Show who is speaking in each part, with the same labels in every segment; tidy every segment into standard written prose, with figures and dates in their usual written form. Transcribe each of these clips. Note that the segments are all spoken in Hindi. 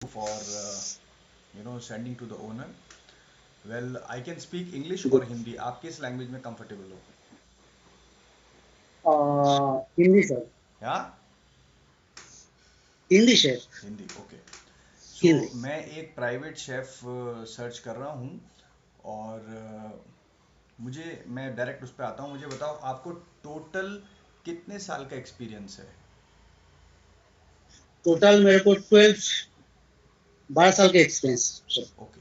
Speaker 1: for sending to the owner. Well, I can speak English or
Speaker 2: Good.
Speaker 1: Hindi. आप किस लैंग्वेज में कंफर्टेबल हो?
Speaker 2: हिंदी सर।
Speaker 1: या
Speaker 2: हिंदी सर।
Speaker 1: हिंदी, ओके। सो
Speaker 2: हिंदी।
Speaker 1: मैं एक प्राइवेट शेफ सर्च कर रहा हूँ और मुझे मैं डायरेक्ट उस पर आता हूँ। मुझे बताओ, आपको टोटल कितने साल का एक्सपीरियंस है?
Speaker 2: टोटल मेरे को 12 साल का एक्सपीरियंस सर।
Speaker 1: ओके।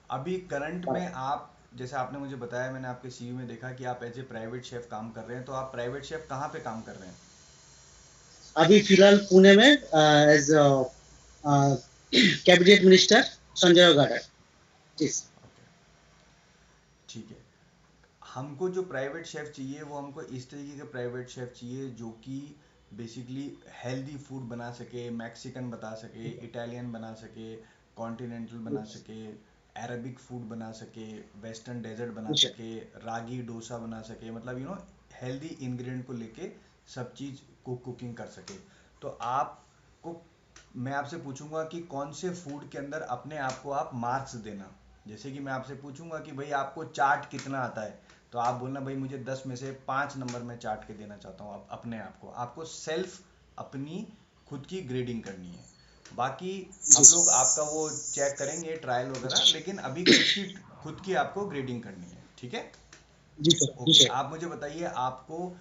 Speaker 1: अभी करंट में आप, जैसे आपने मुझे बताया, मैंने आपके सीवी में देखा कि आप एज ए प्राइवेट शेफ काम कर रहे हैं, तो आप प्राइवेट शेफ कहाँ पे काम कर रहे हैं?
Speaker 2: अभी फिलहाल पुणे में as cabinet minister Sanjay garden. जी।
Speaker 1: ओके, ठीक है। हमको जो प्राइवेट शेफ चाहिए वो हमको इस तरीके के प्राइवेट शेफ चाहिए जो कि बेसिकली हेल्दी फूड बना सके, मैक्सिकन बता सके, इटालियन बना सके, कॉन्टिनेंटल बना सके, अरबिक फूड बना सके, वेस्टर्न डेजर्ट बना
Speaker 2: जी सर।
Speaker 1: सके, रागी डोसा बना सके, मतलब हेल्दी इंग्रेडिएंट को लेके सब चीज़ को कुकिंग कर सके। तो आपको, मैं आपसे पूछूंगा कि कौन से फूड के अंदर अपने आप को आप मार्क्स देना। जैसे कि मैं आपसे पूछूंगा कि भाई आपको चाट कितना आता है, तो आप बोलना भाई मुझे 10 में से 5 नंबर में चाट के देना चाहता हूँ। आप अपने आप को, आपको सेल्फ अपनी खुद की ग्रेडिंग करनी है। बाकी
Speaker 2: जी
Speaker 1: हम लोग
Speaker 2: सर।
Speaker 1: आपका वो चेक करेंगे ट्रायल वगैरह, लेकिन अभी खुद की आपको ग्रेडिंग करनी है, ठीक है?
Speaker 2: जी सर। जी
Speaker 1: ओके,
Speaker 2: सर।
Speaker 1: आप मुझे बताइए, आपको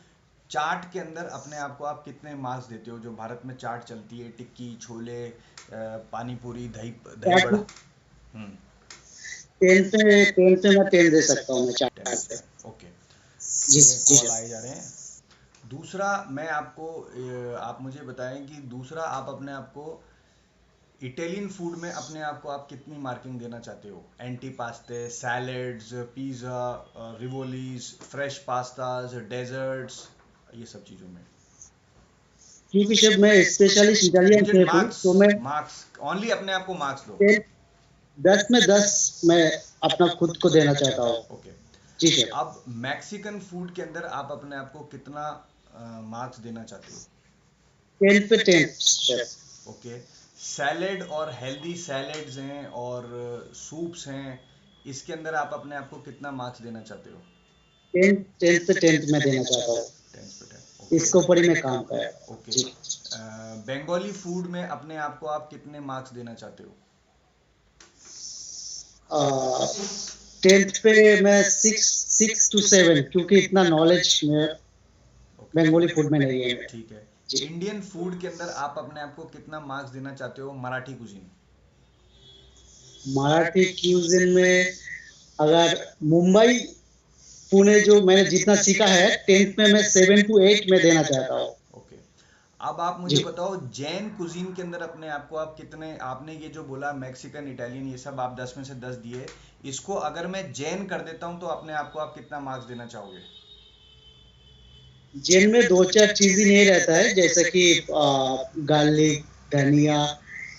Speaker 1: चाट के अंदर अपने आप को आप कितने मार्क्स देते हो? जो भारत में चाट चलती है, टिक्की, छोले, पानी पूरी, दही दही
Speaker 2: चार्ट
Speaker 1: बड़ा।
Speaker 2: में
Speaker 1: हम्म।
Speaker 2: 10 पे मैं 10 दे सकता हूँ मैं
Speaker 1: 10
Speaker 2: चार्ट
Speaker 1: में
Speaker 2: पे।
Speaker 1: 10, ओके।
Speaker 2: जी
Speaker 1: ये
Speaker 2: जी
Speaker 1: कॉल
Speaker 2: सर।
Speaker 1: आए जा रहे हैं। दूसरा, मैं आपको आप मुझे बताएं कि दूसरा आप अपने आप को इटालियन फूड में अपने आप को आप कितनी मार्किंग देना चाहते हो? Antipasti, salads, pizza, raviolis, fresh pastas, desserts, ये सब चीज़ों में।
Speaker 2: क्योंकि सर मैं स्पेशलिस्ट इटालियन
Speaker 1: मुझे
Speaker 2: शेफ हूँ
Speaker 1: मार्क्स,
Speaker 2: तो मैं
Speaker 1: मार्क्स ओनली, अपने आप को मार्क्स दो।
Speaker 2: 10 10 में 10 मैं अपना खुद को देना चाहता हूँ।
Speaker 1: ओके।
Speaker 2: जी सर।
Speaker 1: अब मैक्सिकन फूड के अंदर आप अपने आप को कितना मार्क्स देना चाहते हो?
Speaker 2: 10 पे 10 सर।
Speaker 1: ओके। सैलेड और हेल्दी सैलेड्स हैं और सूप्स हैं, इसके अंदर आप अपने आप को कितना मार्क्स देना चाहते हो?
Speaker 2: 10 पे 10 मैं देना चाहता हूँ।
Speaker 1: 10 पे 10, ओके।
Speaker 2: इसके ऊपर ही मैं काम कर रहा हूँ।
Speaker 1: ओके।
Speaker 2: जी।
Speaker 1: बंगाली फूड में अपने आप को आप कितने मार्क्स देना चाहते हो?
Speaker 2: 10th पे मैं 6 to 7 क्योंकि इतना नॉलेज में
Speaker 1: ओके,
Speaker 2: बंगाली फूड में नहीं है मेरा।
Speaker 1: ठीक है।
Speaker 2: जी।
Speaker 1: इंडियन फूड के अंदर आप अपने आप को कितना मार्क्स देना चाहते हो? मराठी कुजीन।
Speaker 2: मराठी क्यूजिन में अगर मुंबई पुणे जो मैंने जितना सीखा है 10th में मैं 7 to 8 में देना चाहता हूँ।
Speaker 1: ओके। अब आप मुझे
Speaker 2: जी।
Speaker 1: बताओ, जैन कुजीन के अंदर अपने आप को आप कितने, आपने ये जो बोला मैक्सिकन, इटालियन, ये सब आप 10 में से 10 दिए, इसको अगर मैं जैन कर देता हूँ तो अपने आप को आप कितना मार्क्स देना चाहोगे?
Speaker 2: जिन में दो चार चीज ही नहीं रहता है जैसे कि गार्लिक धनिया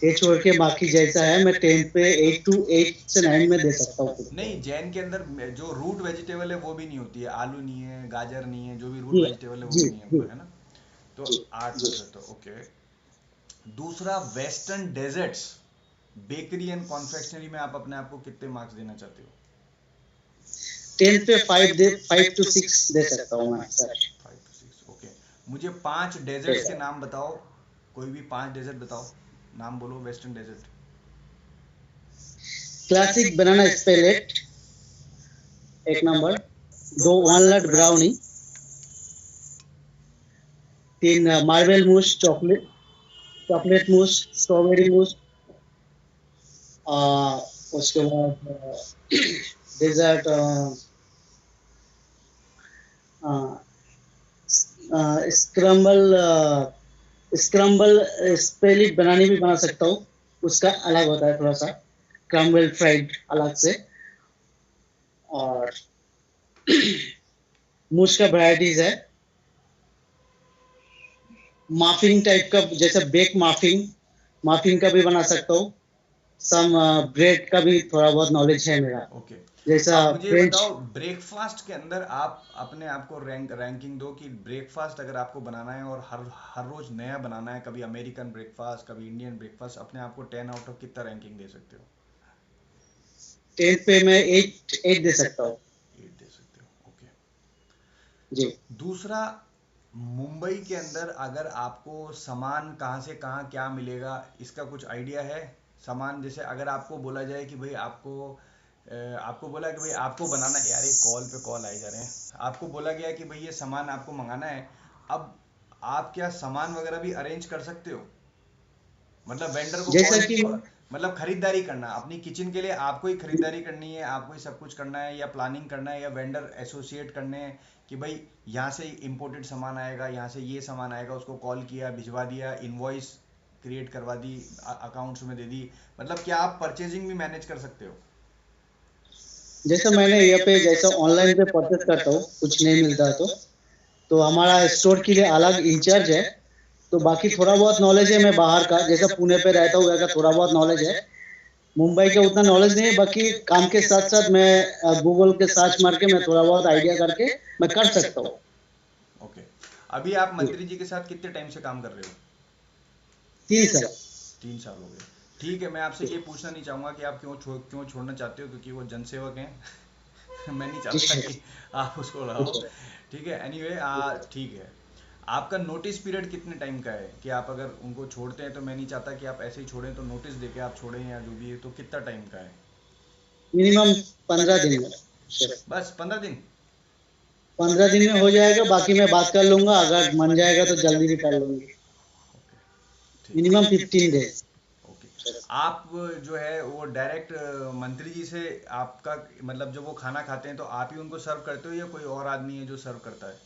Speaker 2: ये छोड़ के बाकी जैसा है मैं 10th पे 8 से 9 में दे सकता हूँ खुद को।
Speaker 1: नहीं, जैन के अंदर जो रूट वेजिटेबल है वो भी नहीं होती है, आलू नहीं है, गाजर नहीं है, जो भी रूट
Speaker 2: जी
Speaker 1: वेजिटेबल है वो
Speaker 2: जी
Speaker 1: भी नहीं है
Speaker 2: जी
Speaker 1: ऊपर, है ना? तो
Speaker 2: जी
Speaker 1: 8 में
Speaker 2: जी।
Speaker 1: से, तो ओके। दूसरा, western desserts, bakery and confectionery में आप अपने आप को कितने मार्क्स देना चाहते हो?
Speaker 2: 10th पे 5 to 6 दे सकता हूँ मैं सर।
Speaker 1: 5 to 6, okay. मुझे 5 डेजर्ट्स के
Speaker 2: जैसा
Speaker 1: नाम बताओ। कोई भी 5 डेजर्ट बताओ, नाम बोलो वेस्टर्न डेजर्ट।
Speaker 2: क्लासिक बनाना स्पेलेट एक नंबर, दो walnut ब्राउनी, तीन मार्बल मूस चॉकलेट चॉकलेट मूस स्ट्रॉबेरी मूस, उसके बाद डेजर्ट स्क्रम्बल स्क्रम्बल स्पेलिट बनाने भी बना सकता हूँ। उसका अलग होता है थोड़ा सा क्रम्बल फ्राइड अलग से। और मूस का वैरायटीज है माफिन टाइप का जैसे बेक माफिन माफिन का भी बना सकता हूँ। सम ब्रेड का भी थोड़ा बहुत नॉलेज है मेरा।
Speaker 1: ओके।
Speaker 2: जैसा
Speaker 1: अब मुझे ये
Speaker 2: फ्रेंच।
Speaker 1: बताओ, ब्रेकफास्ट के अंदर आप अपने आप को रैंकिंग दो कि ब्रेकफास्ट अगर आपको बनाना है और हर हर रोज नया बनाना है, कभी अमेरिकन ब्रेकफास्ट कभी इंडियन ब्रेकफास्ट, अपने आप को 10 आउट ऑफ कितना रैंकिंग दे सकते हो?
Speaker 2: 10 पे मैं 8 8 दे सकता हूँ।
Speaker 1: 8 दे सकते हो, ओके।
Speaker 2: जी।
Speaker 1: दूसरा, मुंबई के अंदर अगर आपको सामान कहाँ से कहाँ क्या मिलेगा, इसका कुछ आइडिया है? सामान जैसे अगर आपको बोला जाए कि भाई आपको बोला कि भाई आपको बनाना, यार ये कॉल पे कॉल आए जा रहे हैं, आपको बोला गया कि भाई ये सामान आपको मंगाना है, अब आप क्या सामान वगैरह भी अरेंज कर सकते हो? मतलब वेंडर को
Speaker 2: जैसा
Speaker 1: कॉल,
Speaker 2: कि
Speaker 1: मतलब खरीदारी करना अपनी किचन के लिए, आपको ही खरीदारी करनी है, आपको ही सब कुछ करना है, या प्लानिंग करना है, या वेंडर एसोसिएट करने हैं कि भाई यहाँ से इंपोर्टेड सामान आएगा, यहाँ से ये सामान आएगा, उसको कॉल किया, भिजवा दिया, इनवॉइस क्रिएट करवा दी, अकाउंट्स में दे दी, मतलब क्या आप परचेजिंग भी मैनेज कर सकते हो?
Speaker 2: जैसा मैंने यहाँ पे जैसा ऑनलाइन पे परचेस करता हूँ, कुछ नहीं मिलता तो हमारा स्टोर के लिए अलग इंचार्ज है। तो बाकी थोड़ा बहुत नॉलेज है मैं बाहर का, जैसा पुणे पे रहता हूँ का थोड़ा बहुत नॉलेज है। मुंबई का उतना नॉलेज नहीं है, बाकी काम के साथ साथ मैं गूगल के सर्च मार के मैं थोड़ा बहुत आइडिया करके मैं कर सकता हूँ।
Speaker 1: ओके। अभी आप मंत्री जी के साथ कितने टाइम से काम कर रहे हो?
Speaker 2: 3 साल।
Speaker 1: 3 साल हो गए। ठीक है, मैं आपसे ये पूछना नहीं चाहूँगा कि आप क्यों छोड़ना चाहते हो, क्योंकि वो जनसेवक हैं। मैं नहीं चाहता
Speaker 2: जी।
Speaker 1: कि आप उसको लगाओ। ठीक है, एनीवे ठीक है। आपका नोटिस पीरियड कितने टाइम का है कि आप अगर उनको छोड़ते हैं, तो मैं नहीं चाहता कि आप ऐसे ही छोड़ें, तो नोटिस देके आप छोड़ें या जो भी है, तो कितना टाइम का है?
Speaker 2: मिनिमम 15 दिन में।
Speaker 1: बस 15 दिन?
Speaker 2: 15 दिन में हो जाएगा, बाकी मैं बात कर लूंगा, अगर मन जाएगा तो जल्दी भी कर लूंगी।
Speaker 1: ओके, ठीक है।
Speaker 2: Minimum 15 days.
Speaker 1: ओके। आप जो है वो डायरेक्ट मंत्री जी से आपका, मतलब जब वो खाना खाते हैं तो आप ही उनको सर्व करते हो, या कोई और आदमी है जो सर्व करता है?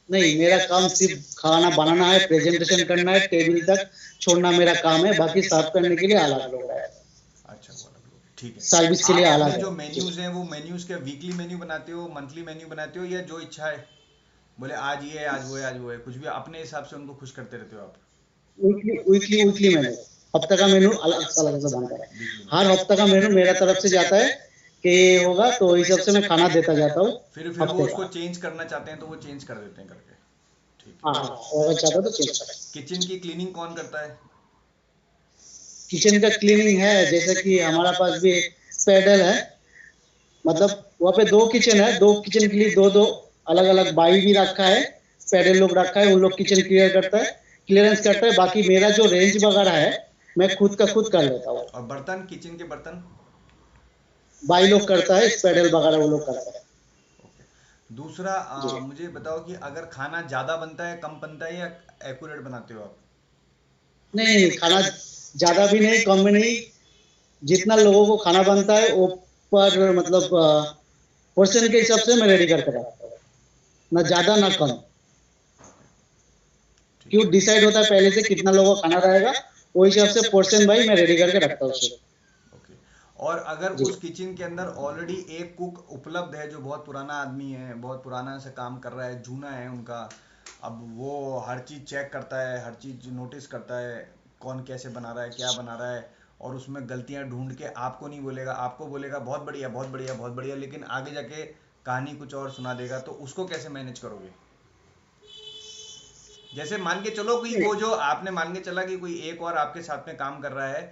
Speaker 2: नहीं, मेरा काम सिर्फ खाना बनाना है, प्रेजेंटेशन करना है, टेबल तक छोड़ना मेरा काम है, बाकी सर्व करने के लिए अलग लोग है।
Speaker 1: अच्छा, वो अलग लोग, ठीक है।
Speaker 2: सर्विस के लिए
Speaker 1: आप अपने
Speaker 2: अलग
Speaker 1: जो
Speaker 2: है जी।
Speaker 1: मेन्यूज हैं, वो मेन्यूज के वीकली मेन्यू बनाते हो, मंथली मेन्यू बनाते हो, या जो इच्छा है, बोले आज ये है, आज वो है, आज वो है, कुछ भी अपने हिसाब से उनको खुश करते रहते हो आप?
Speaker 2: वीकली मेनू, हफ्ते का मेनू अलग अलग से बनता है।
Speaker 1: वीकली
Speaker 2: हर
Speaker 1: मेन्यू।
Speaker 2: हफ्ते का मेनू मेरा तरफ से जाता है कि ये होगा, तो इस हिसाब से मैं खाना देता जाता हूँ
Speaker 1: फिर वो
Speaker 2: हफ्ते
Speaker 1: उसको
Speaker 2: का।
Speaker 1: चेंज करना चाहते हैं तो वो चेंज कर देते हैं करके। ठीक
Speaker 2: हाँ,
Speaker 1: है।
Speaker 2: अगर चाहता तो चेंज कर।
Speaker 1: किचन की क्लीनिंग कौन करता है?
Speaker 2: किचन का क्लीनिंग है, जैसे कि हमारा पास भी पैडल है, मतलब वहाँ पे 2 किचन है, 2 किचन के लिए दो दो अलग अलग बाई भी रखा है, पैडल लोग रखा है, उन लोग किचन क्लियर करता है, क्लियरेंस करता है। बाकी मेरा जो रेंज वगैरह है मैं खुद का खुद कर लेता हूँ।
Speaker 1: और बर्तन, किचन के बर्तन?
Speaker 2: बाई लोग करता है, पैडल वगैरह वो लोग करता है।
Speaker 1: ओके। दूसरा,
Speaker 2: जी।
Speaker 1: मुझे बताओ कि अगर खाना ज़्यादा बनता है, कम बनता है, या एक्यूरेट बनाते हो आप?
Speaker 2: नहीं नहीं, खाना ज्यादा भी नहीं कम भी नहीं, जितना लोगों को खाना बनता है वो पर मतलब पोर्शन के हिसाब से मैं रेडी करके रखता हूँ, ना ज्यादा ना कम।
Speaker 1: ओके, ठीक
Speaker 2: क्यों
Speaker 1: है।
Speaker 2: डिसाइड होता है पहले से कितना लोगों का खाना रहेगा, वो हिसाब से पोर्शन भाई मैं रेडी करके रखता हूँ उसे।
Speaker 1: ओके। और अगर
Speaker 2: जी।
Speaker 1: उस किचन के अंदर ऑलरेडी एक कुक उपलब्ध है, जो बहुत पुराना आदमी है, बहुत पुराना से काम कर रहा है, जूना है उनका, अब वो हर चीज़ चेक करता है, हर चीज़ नोटिस करता है, कौन कैसे बना रहा है, क्या बना रहा है, और उसमें गलतियां ढूंढ के आपको नहीं बोलेगा, आपको बोलेगा बहुत बढ़िया, बहुत बढ़िया, बहुत बढ़िया, लेकिन आगे जाके कहानी कुछ और सुना देगा, तो उसको कैसे मैनेज करोगे? जैसे मान के चलो कि वो जो आपने मान के चला कि कोई एक और आपके साथ में काम कर रहा है,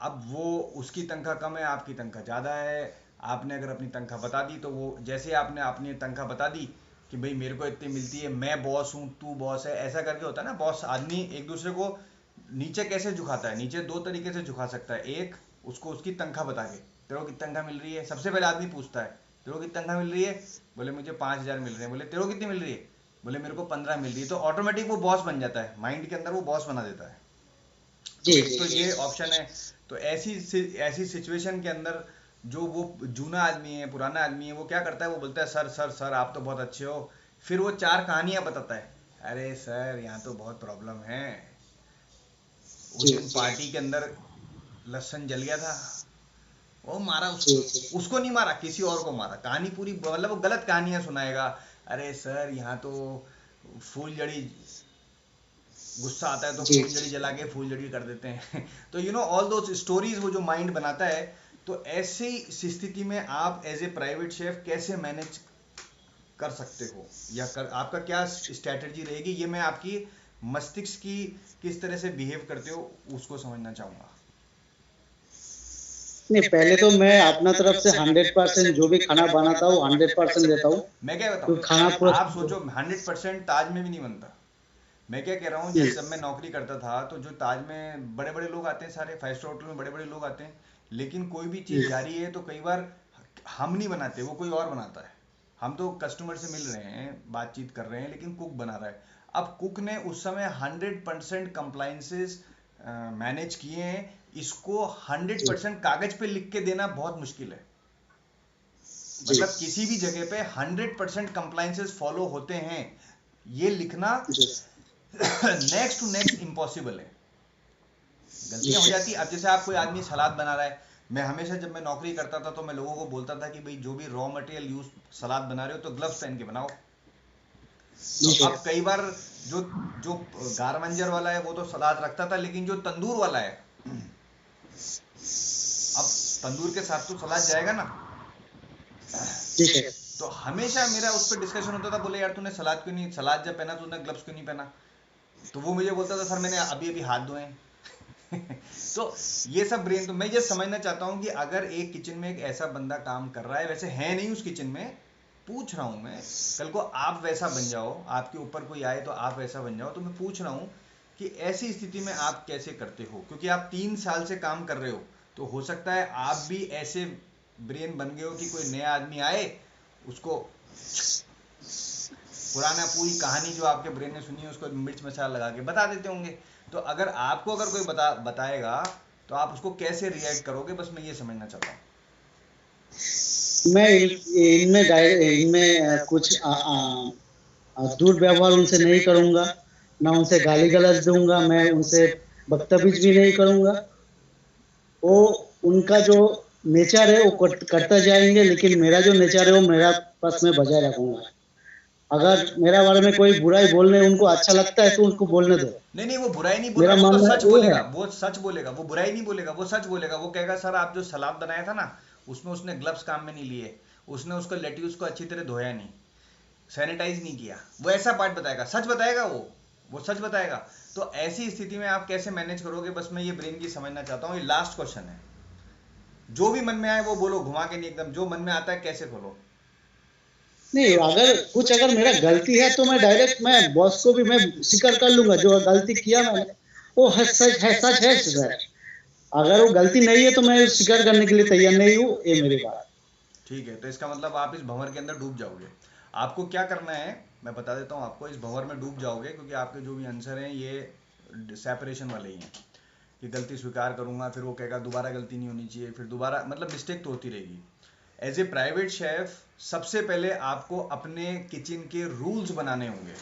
Speaker 1: अब वो उसकी तनख्वाह कम है, आपकी तनख्वाह ज़्यादा है, आपने अगर अपनी तनख्वाह बता दी, तो वो जैसे आपने अपनी तनख्वाह बता दी कि भाई मेरे को इतनी मिलती है, मैं बॉस हूँ, तू बॉस है, ऐसा करके होता है ना, बॉस आदमी एक दूसरे को नीचे कैसे झुकाता है? नीचे दो तरीके से झुका सकता है। एक, उसको उसकी तनख्वाह बता के, तेरे को कितनी तनख्वाह मिल रही है, सबसे पहले आदमी पूछता है तेरे को कितनी तनख्वाह मिल रही है, बोले मुझे 5,000 मिल रहे हैं, बोले तेरे को कितनी मिल रही है, बोले मेरे को 15 मिल रही है, तो ऑटोमेटिक वो बॉस बन जाता है, माइंड के अंदर वो बॉस बना देता है। तो
Speaker 2: जी
Speaker 1: एक
Speaker 2: जी
Speaker 1: तो
Speaker 2: जी।
Speaker 1: ये ऑप्शन है। तो ऐसी सिचुएशन के अंदर जो वो जूना आदमी है, पुराना आदमी है, वो क्या करता है, वो बोलता है सर सर सर आप तो बहुत अच्छे हो, फिर वो 4 कहानियां बताता है, अरे सर यहाँ तो बहुत प्रॉब्लम है, उस
Speaker 2: जी
Speaker 1: दिन पार्टी के अंदर लहसन जल गया था, वो मारा
Speaker 2: जी
Speaker 1: उसको,
Speaker 2: जी
Speaker 1: उसको नहीं मारा, किसी और को मारा, कहानी पूरी, मतलब वो गलत कहानियां सुनाएगा। अरे सर यहाँ तो फूल जड़ी, गुस्सा आता है तो
Speaker 2: जी
Speaker 1: फूल जड़ी जला के फूल जड़ी कर देते हैं। तो ऑल दो स्टोरीज वो जो माइंड बनाता है, तो ऐसी स्थिति में आप एज ए प्राइवेट शेफ कैसे मैनेज कर सकते हो, या आपका क्या स्ट्रैटेजी रहेगी, ये मैं आपकी मस्तिष्क की किस तरह से बिहेव करते हो उसको समझना चाहूंगा।
Speaker 2: नहीं, पहले तो मैं अपना तरफ से 100% जो भी खाना बनाता हूँ 100% देता हूँ।
Speaker 1: मैं क्या
Speaker 2: तो
Speaker 1: बताऊं,
Speaker 2: खाना पूरा
Speaker 1: आप सोचो 100% ताज में भी नहीं बनता। मैं क्या कह रहा हूँ, जैसे जब मैं नौकरी करता था तो जो ताज में बड़े बड़े लोग आते हैं, सारे 5 स्टार होटल में बड़े बड़े लोग आते हैं, लेकिन कोई भी चीज़ जा रही है तो कई बार हम नहीं बनाते, वो कोई और बनाता है। हम तो कस्टमर से मिल रहे हैं, बातचीत कर रहे हैं, लेकिन कुक बना रहा है। अब कुक ने उस समय 100% कंप्लाइंसेस मैनेज किए हैं। इसको 100% कागज पे लिख के देना बहुत मुश्किल है। मतलब किसी भी जगह पे 100% कंप्लाइंसेस फॉलो होते हैं, ये लिखना नेक्स्ट टू नेक्स्ट इम्पॉसिबल है। गलतियां हो जाती। अब जैसे आप कोई आदमी सलाद बना रहा है, मैं हमेशा जब मैं नौकरी करता था तो मैं लोगों को बोलता था कि भाई जो भी रॉ मटेरियल यूज सलाद बना रहे हो तो ग्लव्स पहन के बनाओ। तो अब कई बार जो जो गारमंजर वाला है वो तो सलाद रखता था, लेकिन जो तंदूर वाला है, अब तंदूर के साथ तो सलाद जाएगा ना। तो हमेशा मेरा उस पर डिस्कशन होता था, बोले यार तूने सलाद क्यों नहीं, सलाद जब पहना तूने ग्लव्स क्यों नहीं पहना। तो वो मुझे बोलता था सर मैंने अभी अभी हाथ धोए तो ये सब ब्रेन, तो मैं ये समझना चाहता हूं कि अगर एक किचन में एक ऐसा बंदा काम कर रहा है, वैसे है नहीं उस किचन में, पूछ रहा हूं मैं, कल को आप वैसा बन जाओ, आपके ऊपर कोई आए तो आप वैसा बन जाओ, तो मैं पूछ रहा हूं कि ऐसी स्थिति में आप कैसे करते हो, क्योंकि आप 3 साल से काम कर रहे हो, तो हो सकता है आप भी ऐसे ब्रेन बन गए हो कि कोई नया आदमी आए उसको पुराना पूरी कहानी जो आपके ब्रेन ने सुनी है उसको मिर्च मसाला लगा के बता देते होंगे। तो अगर आपको अगर कोई बताएगा तो आप उसको कैसे रिएक्ट करोगे, बस मैं ये समझना चाहता हूँ।
Speaker 2: मैं इनमें कुछ दुर्व्यवहार उनसे नहीं करूंगा, ना उनसे गाली गलौज दूंगा, मैं उनसे बदतमीज भी नहीं करूंगा। वो उनका जो नेचर है वो करता जाएंगे, लेकिन मेरा जो नेचर है वो मेरा पास में बजाय रखूंगा। अगर मेरा बारे में कोई बुराई बोलने उनको अच्छा लगता है तो उनको बोलने दो।
Speaker 1: नहीं नहीं, वो बुराई नहीं बोल
Speaker 2: मेरा
Speaker 1: रहा, वो तो
Speaker 2: मानना
Speaker 1: सच
Speaker 2: ये
Speaker 1: बोलेगा,
Speaker 2: है।
Speaker 1: वो सच बोलेगा, वो बुराई नहीं बोलेगा, वो सच बोलेगा। वो कहेगा सर आप जो सलाद बनाया था ना उसमें उसने ग्लव्स काम में नहीं लिए, उसने उसको लेट्यूस को अच्छी तरह धोया नहीं, सैनिटाइज नहीं किया, वो ऐसा पार्ट बताएगा, सच बताएगा, वो सच बताएगा। तो ऐसी स्थिति में आप कैसे मैनेज करोगे, बस मैं ये ब्रेन की समझना चाहता हूँ। ये लास्ट क्वेश्चन है, जो भी मन में आए वो बोलो, घुमा के नहीं, एकदम जो मन में आता है कैसे खोलो।
Speaker 2: नहीं, अगर मेरा गलती है तो मैं डायरेक्ट मैं बॉस को भी मैं स्वीकार कर लूंगा, जो गलती किया मैंने वो सच है सर। अगर वो गलती नहीं है तो मैं स्वीकार करने के लिए तैयार नहीं हूँ, ये मेरी बात।
Speaker 1: ठीक है, तो इसका मतलब आप इस भंवर के अंदर डूब जाओगे। आपको क्या करना है मैं बता देता हूँ आपको, इस भंवर में डूब जाओगे क्योंकि आपके जो भी आंसर हैं ये सेपरेशन वाले ही हैं कि गलती स्वीकार करूंगा, फिर वो कहेगा दोबारा गलती नहीं होनी चाहिए, फिर दोबारा, मतलब मिस्टेक तो होती रहेगी। एज ए प्राइवेट शेफ सबसे पहले आपको अपने किचन के रूल्स बनाने होंगे।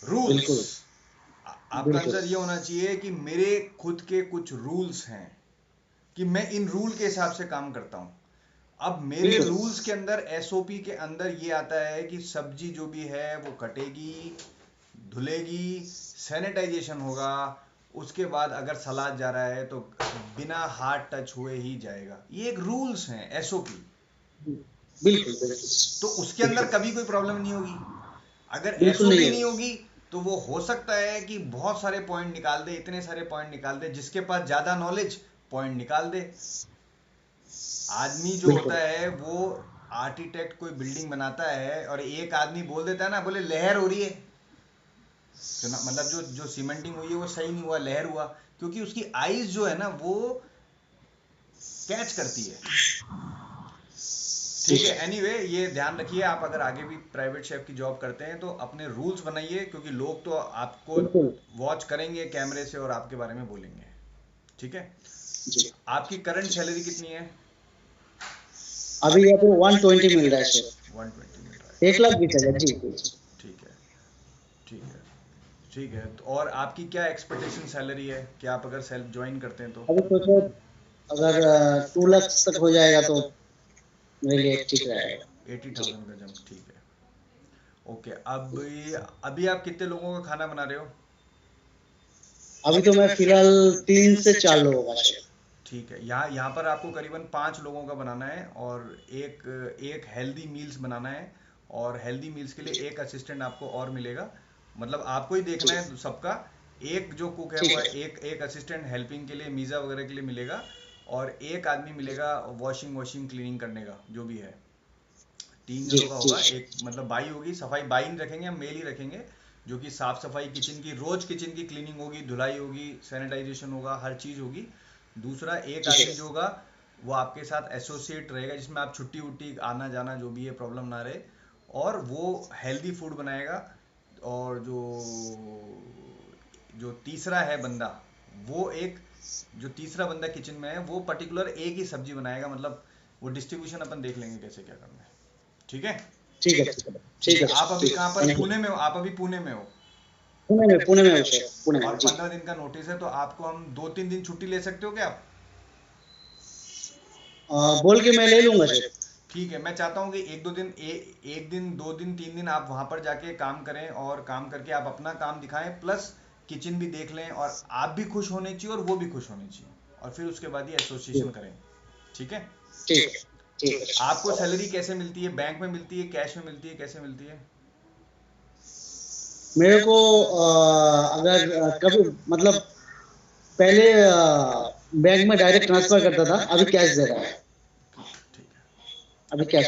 Speaker 1: रूल्स,
Speaker 2: बिल्कुल
Speaker 1: आपका
Speaker 2: बिल्कुल
Speaker 1: आंसर ये होना चाहिए कि मेरे खुद के कुछ रूल्स हैं कि मैं इन रूल के हिसाब से काम करता हूं। अब मेरे
Speaker 2: बिल्कुल
Speaker 1: रूल्स के अंदर, एसओपी के अंदर ये आता है कि सब्जी जो भी है वो कटेगी, धुलेगी, सैनिटाइजेशन होगा, उसके बाद अगर सलाद जा रहा है तो बिना हाथ टच हुए ही जाएगा। ये एक रूल्स हैं, एसओपी।
Speaker 2: बिल्कुल बिल्कुल
Speaker 1: तो उसके अंदर कभी कोई प्रॉब्लम नहीं होगी। अगर
Speaker 2: बिल्कुल नहीं
Speaker 1: एसओपी नहीं
Speaker 2: है।
Speaker 1: होगी तो वो हो सकता है कि बहुत सारे पॉइंट निकाल दे, इतने सारे पॉइंट निकाल दे, जिसके पास ज्यादा नॉलेज पॉइंट निकाल दे। आदमी जो
Speaker 2: बिल्कुल
Speaker 1: होता है वो आर्किटेक्ट कोई बिल्डिंग बनाता है और एक आदमी बोल देता है ना, बोले लहर हो रही है, तो ना मतलब जो जो सीमेंटिंग हुई है वो सही नहीं हुआ, लहर हुआ, क्योंकि उसकी आईज जो है ना वो कैच करती है। ठीक है, एनीवे ये ध्यान रखिए, आप अगर आगे भी प्राइवेट शेफ की जॉब करते हैं तो अपने रूल्स बनाइए, क्योंकि लोग तो आपको
Speaker 2: बिल्कुल
Speaker 1: वॉच करेंगे कैमरे से और आपके बारे में बोलेंगे। ठीक है,
Speaker 2: जी।
Speaker 1: आपकी करंट सैलरी कितनी है?
Speaker 2: अभी यहाँ पे 120 मिल रहा है सर।
Speaker 1: 120 मिल रहा है।
Speaker 2: 1 लाख 20 हजार जी।
Speaker 1: ठीक है, ठीक है, ठीक है। तो और आपकी क्या एक्सपेक्टेशन सैलरी है कि आप अगर सेल्फ ज्वाइन करते हैं तो?
Speaker 2: अभी सोचो, अगर 2 लाख तक हो जाएगा तो मेरे लिए ठीक रहेगा।
Speaker 1: 80,000 का जंप, ठीक है। ओके, अब अभी आप कितने लोगों का खाना बना रहे हो?
Speaker 2: अभी तो मैं फिलहाल 3 से 4 लोगों का शेफ।
Speaker 1: ठीक है, यहाँ पर आपको करीबन 5 लोगों का बनाना है, और एक एक हेल्दी मील्स बनाना है, और हेल्दी मील्स के लिए एक असिस्टेंट आपको और मिलेगा। मतलब आपको ही देखना
Speaker 2: ठीक
Speaker 1: है सबका। एक जो कुक है
Speaker 2: ठीक
Speaker 1: वो
Speaker 2: है।
Speaker 1: एक एक असिस्टेंट हेल्पिंग के लिए, मीज़ा वगैरह के लिए मिलेगा, और एक आदमी मिलेगा वॉशिंग वॉशिंग क्लीनिंग करने का, जो भी है। तीन
Speaker 2: जी
Speaker 1: जनों का
Speaker 2: जी।
Speaker 1: होगा। एक मतलब बाई होगी, सफाई बाई नहीं रखेंगे हम, मेल ही रखेंगे, जो कि साफ सफाई किचन की, रोज किचन की क्लीनिंग होगी, धुलाई होगी, सैनिटाइजेशन होगा, हर चीज़ होगी। दूसरा एक
Speaker 2: ठीक
Speaker 1: आदमी
Speaker 2: है।
Speaker 1: जो होगा वो आपके साथ एसोसिएट रहेगा, जिसमें आप छुट्टी उट्टी आना जाना जो भी है प्रॉब्लम ना रहे, और वो हेल्दी फूड बनाएगा। और जो तीसरा है बंदा, वो एक जो तीसरा बंदा किचन में है वो पर्टिकुलर एक ही सब्जी बनाएगा। मतलब वो डिस्ट्रीब्यूशन अपन देख लेंगे कैसे क्या करना है। ठीक है।
Speaker 2: ठीक है। ठीक है।
Speaker 1: ठीक
Speaker 2: ठीक
Speaker 1: है,
Speaker 2: है।
Speaker 1: आप अभी
Speaker 2: ठीक
Speaker 1: कहाँ
Speaker 2: है।
Speaker 1: पर,
Speaker 2: थैंक यू।
Speaker 1: पुणे में हो? आप अभी पुणे में हो,
Speaker 2: पुणे में हूँ शेफ, पुणे
Speaker 1: और
Speaker 2: में जी।
Speaker 1: 15 दिन का नोटिस है, तो आपको हम 2-3 दिन छुट्टी ले सकते हो क्या आप?
Speaker 2: बोल के मैं ले लूंगा शेफ।
Speaker 1: ठीक है, मैं चाहता हूँ कि एक दिन 2 दिन 3 दिन आप वहाँ पर जाके काम करें, और काम करके आप अपना काम दिखाएं, प्लस किचन भी देख लें, और आप भी खुश होने चाहिए और वो भी खुश होने चाहिए, और फिर उसके बाद ये एसोसिएशन करें। ठीक है।
Speaker 2: ठीक है। ठीक है।
Speaker 1: आपको सैलरी कैसे मिलती है? बैंक में मिलती है, कैश में मिलती है, कैसे मिलती है?
Speaker 2: मेरे को अगर कभी मतलब पहले बैंक में डायरेक्ट ट्रांसफर करता था, अभी कैश दे रहा है।
Speaker 1: ठीक है।
Speaker 2: अभी कैश